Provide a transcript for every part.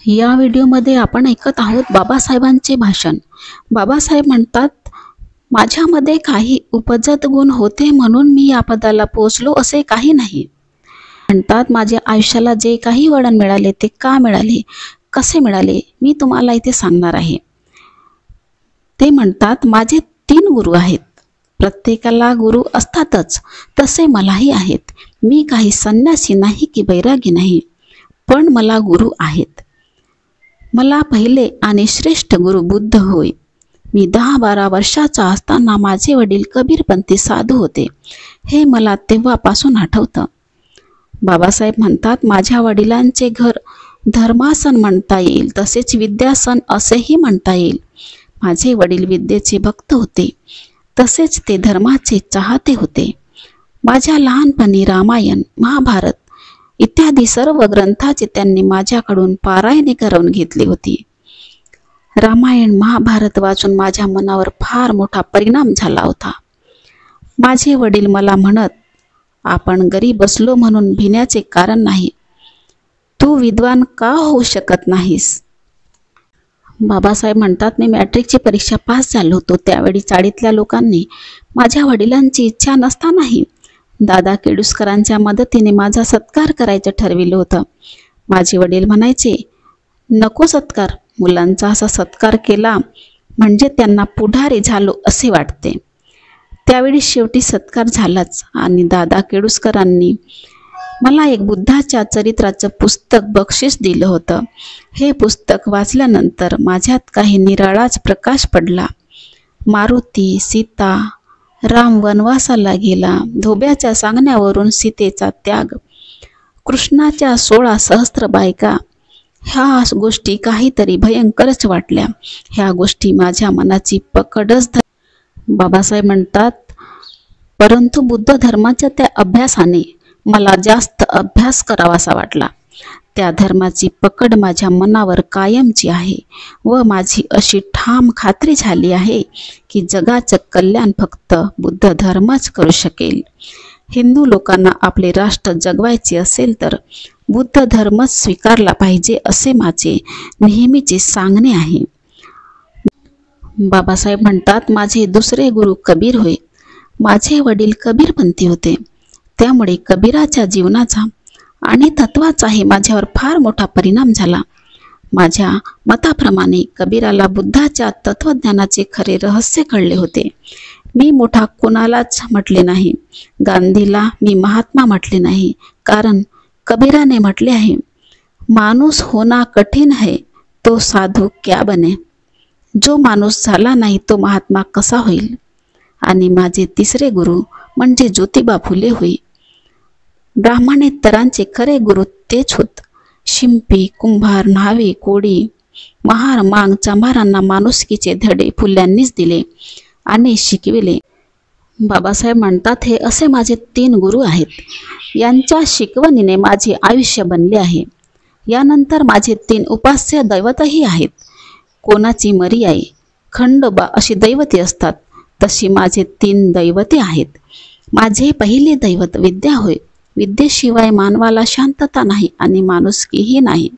या व्हिडिओमध्ये आपण ऐकत आहोत बाबासाहेबांचे भाषण। बाबासाहेब म्हणतात, माझ्यामध्ये काही उपजत गुण होते म्हणून मी या पदाला पोहोचलो असे काही नाही। म्हणतात, माझ्या आयुष्याला जे काही वळण मिळाले ते का मिळाले, कसे मिळाले, मी तुम्हाला इथे सांगणार आहे। ते म्हणतात, माझे 3 गुरु आहेत। प्रत्येकाला गुरु असतातच, तसे मलाही आहेत। मी काही संन्यासी नाही की बैरागी नाही, पण मला गुरु आहेत। मला पहिले आणि श्रेष्ठ गुरु बुद्ध होय। मी 10-12 वर्षाचा असताना माझे वडील कबीरपंथी साधू होते, हे मला तेव्हापासून आठवतं। बाबासाहेब म्हणतात, माझ्या वडिलांचे घर धर्मासन म्हणता येईल, तसेच विद्यासन असेही म्हणता येईल। माझे वडील विद्येचे भक्त होते, तसेच ते धर्माचे चाहते होते। माझ्या लहानपणी रामायण, महाभारत इत्यादी सर्व ग्रंथाचे त्यांनी माझ्याकडून पारायणे करून घेतली होती। रामायण महाभारत वाचून माझ्या मनावर फार मोठा परिणाम झाला होता। माझे वडील मला म्हणत, आपण गरीब असलो म्हणून भिण्याचे कारण नाही, तू विद्वान का होऊ शकत नाहीस। बाबासाहेब म्हणतात, मी मॅट्रिकची परीक्षा पास झालो होतो। त्यावेळी चाळीतल्या लोकांनी माझ्या वडिलांची इच्छा नसतानाही दादा केडुस्करांच्या मदतीने माझा सत्कार करायचं ठरविलं होतं। माझे वडील म्हणायचे, नको सत्कार, मुलांचा असा सत्कार केला म्हणजे त्यांना पुढारी झालो असे वाटते। त्यावेळी शेवटी सत्कार झालाच आणि दादा केडुस्करांनी मला एक बुद्धाच्या चरित्राचं पुस्तक बक्षीस दिलं होतं। हे पुस्तक वाचल्यानंतर माझ्यात काही निराळाच प्रकाश पडला। मारुती, सीता, राम वनवासाला गेला, धोब्याच्या सांगण्यावरून सीतेचा त्याग, कृष्णाच्या 16 सहस्त्र बायका, ह्या गोष्टी काहीतरी भयंकरच वाटल्या। ह्या गोष्टी माझ्या मनाची पकडच बाबासाहेब म्हणतात, परंतु बुद्ध धर्माच्या त्या अभ्यासाने मला जास्त अभ्यास करावासा वाटला। त्या धर्माची पकड माझ्या मनावर कायमची आहे व माझी अशी ठाम खात्री झाली आहे की जगाचं कल्याण फक्त बुद्ध धर्मच करू शकेल। हिंदू लोकांना आपले राष्ट्र जगवायचे असेल तर बुद्ध धर्मच स्वीकारला पाहिजे असे माझे नेहमीचे सांगणे आहे। बाबासाहेब म्हणतात, माझे दुसरे गुरु कबीर होय। माझे वडील कबीरपंथी होते, त्यामुळे कबीराच्या जीवनाचा आणि तत्वाचाही माझ्यावर फार मोठा परिणाम झाला। माझ्या मताप्रमाणे कबीराला बुद्धाच्या तत्वज्ञानाचे खरे रहस्य कळले होते। मी मोठा कोणालाच म्हटले नाही, गांधीला मी महात्मा म्हटले नाही, कारण कबीराने म्हटले आहे, माणूस होना कठीण है तो साधू क्या बने। जो माणूस झाला नाही तो महात्मा कसा होईल। आणि माझे तिसरे गुरु म्हणजे ज्योतिबा फुले होय। ब्राह्मणेतरांचे खरे गुरु तेच होत। शिंपी, कुंभार, न्हावे, कोडी, महार, मांग, चांभारांना माणुसकीचे धडे फुल्यांनीच दिले आणि शिकविले। बाबासाहेब म्हणतात, हे असे माझे 3 गुरु आहेत। यांच्या शिकवणीने माझे आयुष्य बनले आहे। यानंतर माझे 3 उपास्य दैवतही आहेत। कोणाची मरीआई, खंडोबा अशी दैवते असतात, तशी माझे 3 दैवते आहेत। माझे पहिले दैवत विद्या होय। विद्येशिवाय मानवाला शांतता नाही आणि माणुसकीही नाही।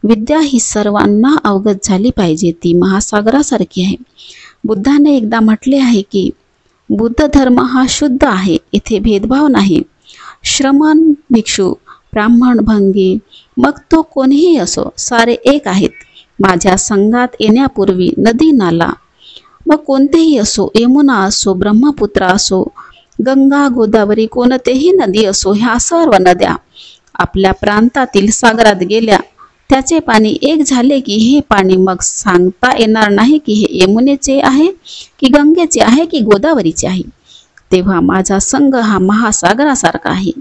विद्या ही सर्वांना अवगत झाली पाहिजे, ती महासागरासारखी आहे। बुद्धाने एकदा म्हटले आहे की बुद्ध धर्म हा शुद्ध आहे, इथे भेदभाव नाही। श्रमण, भिक्षू, ब्राह्मण, भंगी, मग तो कोणीही असो, सारे एक आहेत। माझ्या संघात येण्यापूर्वी नदी नाला मग कोणतेही असो, यमुना असो, ब्रह्मपुत्रा असो, गंगा, गोदावरी, कोणतेही नदी असो, ह्या सर्व नद्या आपल्या प्रांतातील सागरात गेल्या, त्याचे पाणी एक झाले की हे पाणी मग सांगता येणार नाही की हे यमुनेचे आहे की गंगेचे आहे की गोदावरीचे आहे। तेव्हा माझा संघ हा महासागरासारखा आहे,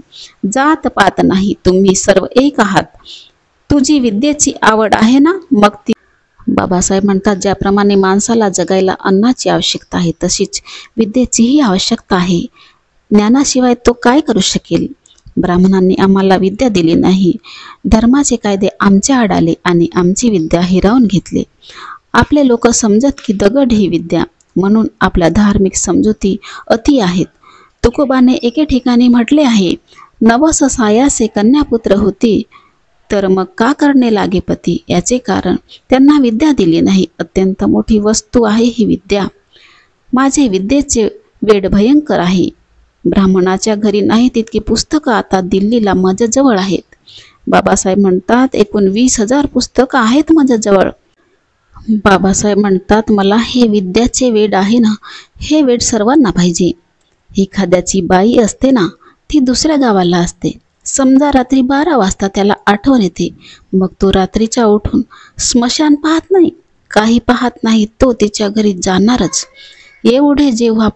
जात पात नाही, तुम्ही सर्व एक आहात। तुझी विद्येची आवड आहे ना, मग ती। बाबासाहेब म्हणतात, ज्याप्रमाणे माणसाला जगायला अन्नाची आवश्यकता आहे, तशीच विद्येचीही आवश्यकता आहे। ज्ञानाशिवाय तो काय करू शकेल। ब्राह्मणांनी आम्हाला विद्या दिली नाही, धर्माचे कायदे आमच्या आड आले आणि आमची विद्या हिरावून घेतली। आपले लोक समजत की दगड ही विद्या, म्हणून आपल्या धार्मिक समजुती अति आहेत। तुकोबाने एके ठिकाणी म्हटले आहे, नवस सायासे कन्यापुत्र होती, तर मग का करणे लागे पती? याचे कारण त्यांना विद्या दिली नाही. अत्यंत मोठी वस्तू आहे ही विद्या. माझे विद्येचे वेड भयंकर आहे. ब्राह्मणाच्या घरी नाही तितकी पुस्तकं आता दिल्लीला माझ्याजवळ आहेत. बाबासाहेब म्हणतात, एकूण 20,000 पुस्तकं आहेत माझ्याजवळ. बाबासाहेब म्हणतात, मला हे विद्याचे वेड आहे ना, हे वेड सर्वांना पाहिजे. एखाद्याची बाई असते ना, ती दुसऱ्या गावाला असते. समजा रात्री 12 वाजता त्याला आठवण येते. मग तो रात्रीच्या उठून स्मशान पाहत नाही, काही पाहत नाही, तो तिच्या घरी जाणारच. एवढे जेव्हा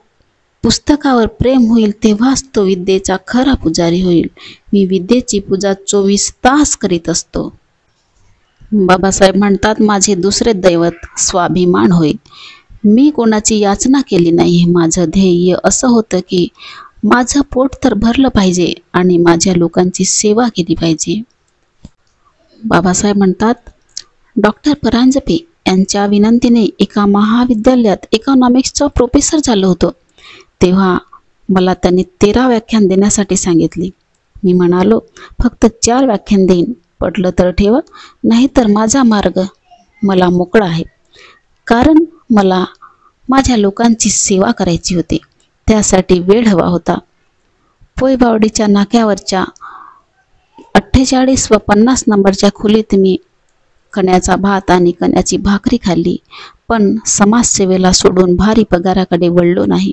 पुस्तकावर प्रेम होईल तेव्हाच तो विद्येचा खरा पुजारी होईल. मी विद्येची पूजा 24 तास करीत असतो. बाबासाहेब म्हणतात, माझे दुसरे दैवत स्वाभिमान होय. मी कोणाची याचना केली नाही. माझं ध्येय असं होतं की माझं पोट तर भरलं पाहिजे आणि माझ्या लोकांची सेवा केली पाहिजे. बाबासाहेब म्हणतात, डॉक्टर परांजपे यांच्या विनंतीने एका महाविद्यालयात इकॉनॉमिक्सचा प्रोफेसर झालो होतो. तेव्हा मला त्यांनी 13 व्याख्यान देण्यासाठी सांगितले. मी म्हणालो, फक्त 4 व्याख्यान देईन. पडलं तर ठेवा, नाहीतर माझा मार्ग मला मोकळा आहे. कारण मला माझ्या लोकांची सेवा करायची होती. त्यासाठी वेळ हवा होता. पोयबावडीच्या नाक्यावरच्या 48 व 50 नंबरच्या खोलीत मी कण्याचा भात आणि कण्याची भाकरी खाल्ली, पण समाजसेवेला सोडून भारी पगाराकडे वळलो नाही.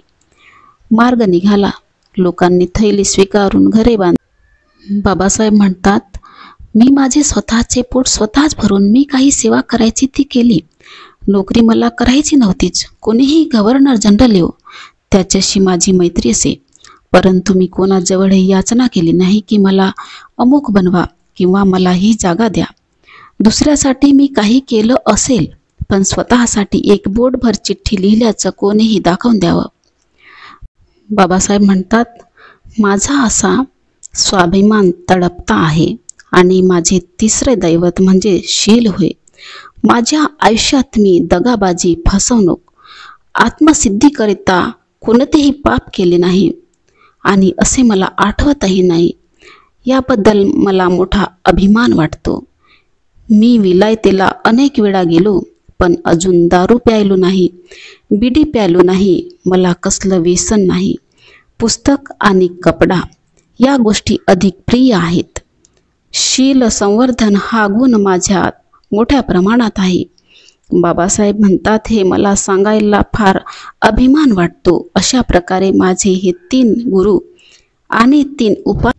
मार्ग निघाला. लोकांनी थैली स्वीकारून घरे बाबासाहेब म्हणतात, मी माझे स्वतःचे पोट स्वतःच भरून मी काही सेवा करायची ती केली. नोकरी मला करायची नव्हतीच. कोणीही गव्हर्नर जनरल येऊ, त्याच्याशी माझी मैत्री असे. परंतु मी कोणाजवळही याचना केली नाही की मला अमुक बनवा किंवा मला ही जागा द्या. दुसऱ्यासाठी मी काही केलं असेल, पण स्वतःसाठी एक बोटभर चिठ्ठी लिहिल्याचं कोणीही दाखवून द्यावं. बाबासाहेब म्हणतात, माझा असा स्वाभिमान तडपता आहे आणि माझे तिसरे दैवत म्हणजे शील होय. माझ्या आयुष्यात मी दगाबाजी, फसवणूक, आत्मसिद्धीकरिता कोणतेही पाप केले नाही आणि असे मला आठवतही नाही. याबद्दल मला मोठा अभिमान वाटतो. मी विलायतेला अनेक वेळा गेलो, पण अजून दारू प्यायलो नाही, बिडी प्यायलो नाही. मला कसलं व्यसन नाही. पुस्तक आणि कपडा या गोष्टी अधिक प्रिय आहेत. शील संवर्धन हा गुण माझ्यात मोठ्या प्रमाणात आहे. बाबासाहेब म्हणतात, हे मला सांगायला फार अभिमान वाटतो. अशा प्रकारे माझे हे 3 गुरु आणि 3 उपाय.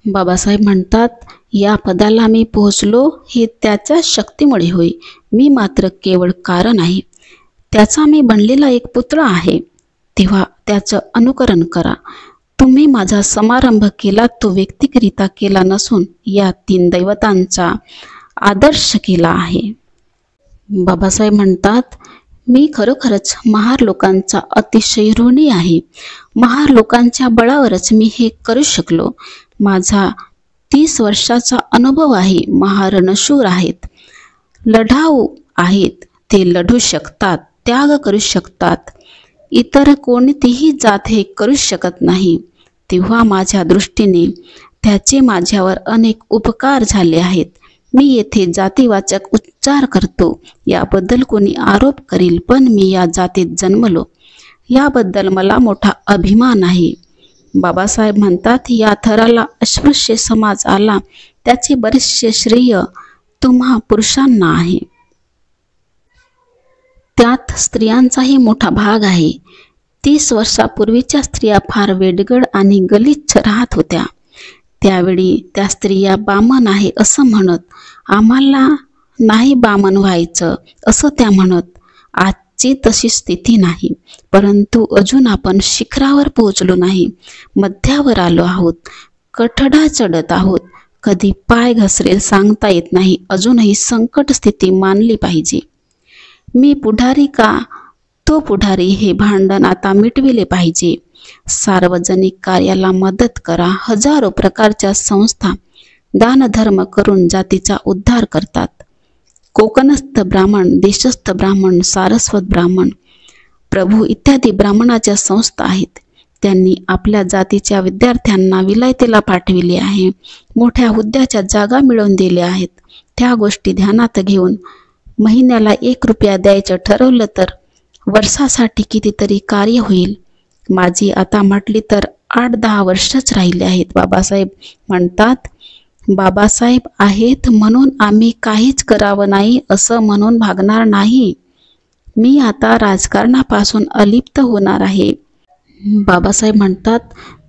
बाबासाहेब म्हणतात, या पदाला मी पोहोचलो हे त्याच्या शक्तीमुळे होय. मी मात्र केवळ कारण आहे. त्याचा मी बनलेला एक पुतळा आहे. तेव्हा त्याचं अनुकरण करा. तुम्ही माझा समारंभ केला तो व्यक्तिकरित्या केला नसून या 3 दैवतांचा आदर्श केला आहे. बाबासाहेब म्हणतात, मी खरोखरच महार लोकांचा अतिशय ऋणी आहे. महार लोकांच्या बळावरच मी हे करू शकलो. माझा 30 वर्षाचा अनुभव आहे. महार रणशूर आहेत, लढाऊ आहेत. ते लढू शकतात, त्याग करू शकतात. इतर कोणतीही जात हे करू शकत नाही. तेव्हा माझ्या दृष्टीने त्याचे माझ्यावर अनेक उपकार झाले आहेत. मी येथे जातीवाचक उच्चार करतो, याबद्दल कोणी आरोप करील, पण मी या जातीत जन्मलो याबद्दल मला मोठा अभिमान आहे. बाबासाहेब म्हणतात, या थराला अस्पृश्य समाज आला त्याचे बरेचसे श्रेय तुम्हा पुरुषांना आहे. त्यात स्त्रियांचाही मोठा भाग आहे. 30 वर्षापूर्वीच्या स्त्रिया फार वेडगड आणि गलिच्छ राहत होत्या. त्यावेळी त्या स्त्रिया बामण आहे असं म्हणत, आम्हाला नाही बामण व्हायचं असं त्या म्हणत. आजची तशी स्थिती नाही, परंतु अजून आपण शिखरावर पोहोचलो नाही, मध्यावर आलो आहोत, कठडा चढत आहोत. कधी पाय घसरेल सांगता येत नाही. अजूनही संकट स्थिती मानली पाहिजे. मी पुढारी का तो पुढारी हे भांडण आता मिटविले पाहिजे. सार्वजनिक कार्याला मदत करा. हजारो प्रकारच्या संस्था दानधर्म करून जातीचा उद्धार करतात. कोकणस्थ ब्राह्मण, देशस्थ ब्राह्मण, सारस्वत ब्राह्मण, प्रभू इत्यादी ब्राह्मणाच्या संस्था आहेत. त्यांनी आपल्या जातीच्या विद्यार्थ्यांना विलायतेला पाठविले आहे, मोठ्या हुद्द्याच्या जागा मिळवून दिल्या आहेत. त्या गोष्टी ध्यानात घेऊन महिन्याला 1 रुपया द्यायचं ठरवलं तर वर्षासाठी कितीतरी कार्य होईल. माझी आता म्हटली तर 8-10 वर्षच राहिले आहेत. बाबासाहेब म्हणतात, बाबासाहेब आहेत म्हणून आम्ही काहीच करावं नाही असं म्हणून भागणार नाही. मी आता राजकारणापासून अलिप्त होणार आहे. बाबासाहेब म्हणतात,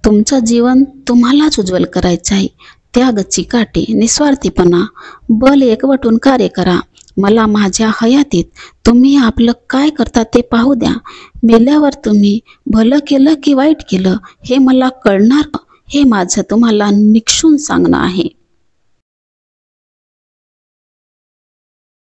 तुमचं जीवन तुम्हालाच उज्ज्वल करायचं आहे. त्याग, चिकाटी, निस्वार्थीपणा, बल एकवटून कार्य करा. मला माझ्या हयातीत तुम्ही आपलं काय करता ते पाहू द्या. मेल्यावर तुम्ही भलं केलं की वाईट केलं हे मला कळणार, हे माझं तुम्हाला निक्षून सांगणं आहे.